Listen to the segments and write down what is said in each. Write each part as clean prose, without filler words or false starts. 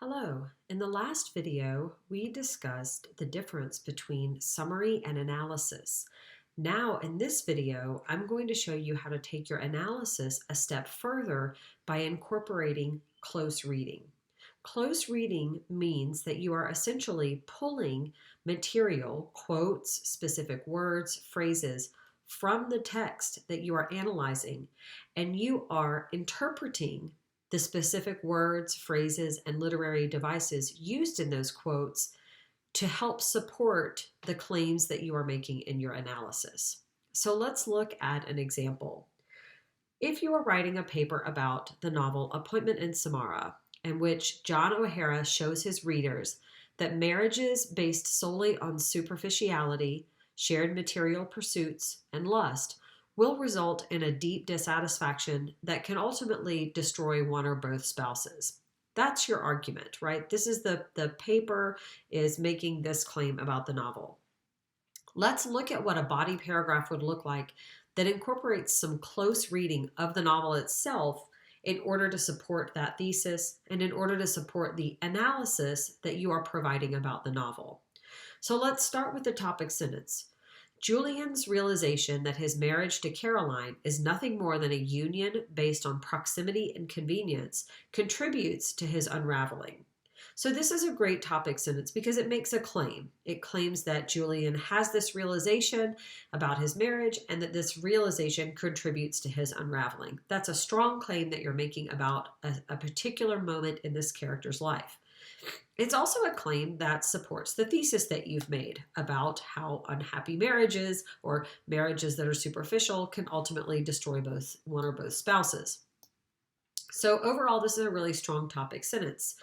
Hello. In the last video, we discussed the difference between summary and analysis. Now, in this video, I'm going to show you how to take your analysis a step further by incorporating close reading. Close reading means that you are essentially pulling material, quotes, specific words, phrases from the text that you are analyzing, and you are interpreting the specific words, phrases, and literary devices used in those quotes to help support the claims that you are making in your analysis. So let's look at an example. If you are writing a paper about the novel Appointment in Samara, in which John O'Hara shows his readers that marriages based solely on superficiality, shared material pursuits, and lust will result in a deep dissatisfaction that can ultimately destroy one or both spouses. That's your argument, right? This is the paper is making this claim about the novel. Let's look at what a body paragraph would look like that incorporates some close reading of the novel itself in order to support that thesis and in order to support the analysis that you are providing about the novel. So let's start with the topic sentence. Julian's realization that his marriage to Caroline is nothing more than a union based on proximity and convenience contributes to his unraveling. So this is a great topic sentence because it makes a claim. It claims that Julian has this realization about his marriage and that this realization contributes to his unraveling. That's a strong claim that you're making about a particular moment in this character's life. It's also a claim that supports the thesis that you've made about how unhappy marriages or marriages that are superficial can ultimately destroy both one or both spouses. So overall, this is a really strong topic sentence.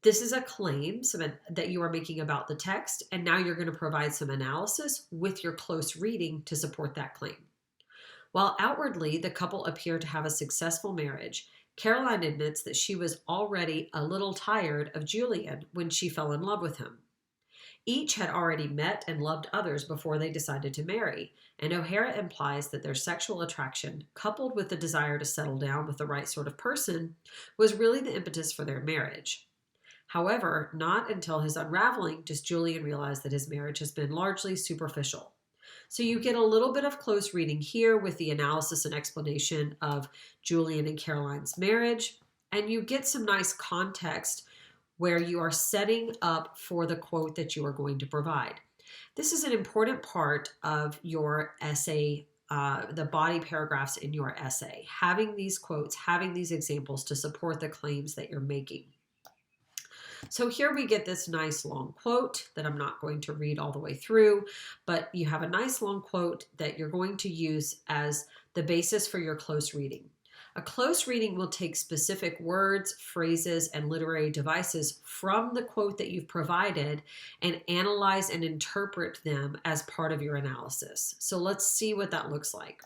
This is a claim that you are making about the text, and now you're going to provide some analysis with your close reading to support that claim. While outwardly the couple appear to have a successful marriage, Caroline admits that she was already a little tired of Julian when she fell in love with him. Each had already met and loved others before they decided to marry, and O'Hara implies that their sexual attraction, coupled with the desire to settle down with the right sort of person, was really the impetus for their marriage. However, not until his unraveling does Julian realize that his marriage has been largely superficial. So you get a little bit of close reading here with the analysis and explanation of Julian and Caroline's marriage, and you get some nice context where you are setting up for the quote that you are going to provide. This is an important part of your essay, the body paragraphs in your essay, having these quotes, having these examples to support the claims that you're making. So here we get this nice long quote that I'm not going to read all the way through, but you have a nice long quote that you're going to use as the basis for your close reading. A close reading will take specific words, phrases, and literary devices from the quote that you've provided and analyze and interpret them as part of your analysis. So let's see what that looks like.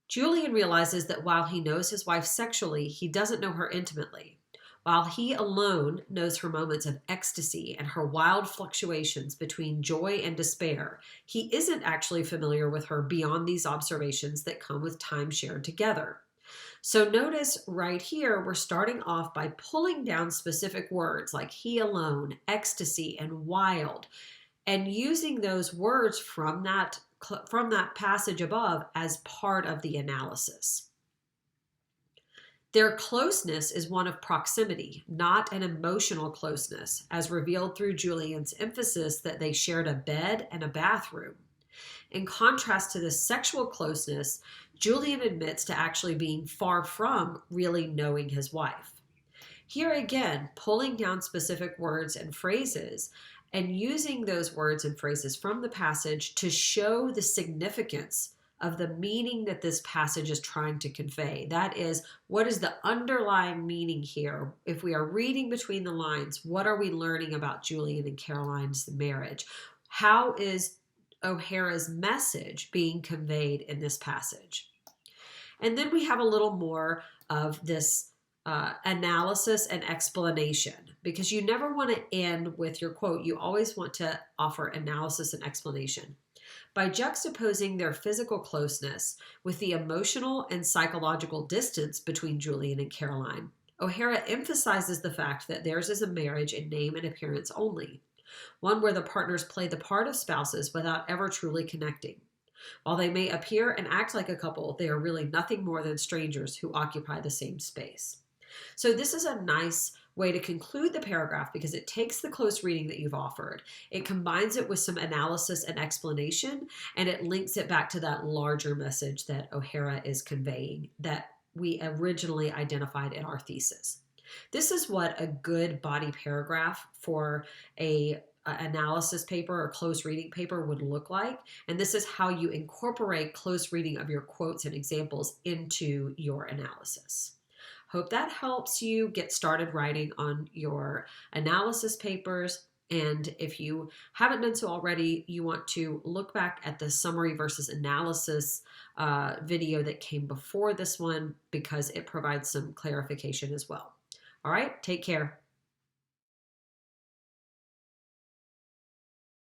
Julian realizes that while he knows his wife sexually, he doesn't know her intimately. While he alone knows her moments of ecstasy and her wild fluctuations between joy and despair, he isn't actually familiar with her beyond these observations that come with time shared together. So notice right here, we're starting off by pulling down specific words like he alone, ecstasy, and wild, and using those words from that passage above as part of the analysis. Their closeness is one of proximity, not an emotional closeness, as revealed through Julian's emphasis that they shared a bed and a bathroom. In contrast to the sexual closeness, Julian admits to actually being far from really knowing his wife. Here again, pulling down specific words and phrases and using those words and phrases from the passage to show the significance of the meaning that this passage is trying to convey. That is, what is the underlying meaning here? If we are reading between the lines, what are we learning about Julian and Caroline's marriage? How is O'Hara's message being conveyed in this passage? And then we have a little more of this analysis and explanation, because you never want to end with your quote. You always want to offer analysis and explanation. By juxtaposing their physical closeness with the emotional and psychological distance between Julian and Caroline, O'Hara emphasizes the fact that theirs is a marriage in name and appearance only, one where the partners play the part of spouses without ever truly connecting. While they may appear and act like a couple, they are really nothing more than strangers who occupy the same space. So, this is a nice way to conclude the paragraph because it takes the close reading that you've offered, it combines it with some analysis and explanation, and it links it back to that larger message that O'Hara is conveying that we originally identified in our thesis. This is what a good body paragraph for a analysis paper or close reading paper would look like. And this is how you incorporate close reading of your quotes and examples into your analysis. Hope that helps you get started writing on your analysis papers. And if you haven't done so already, you want to look back at the summary versus analysis video that came before this one because it provides some clarification as well. All right, take care.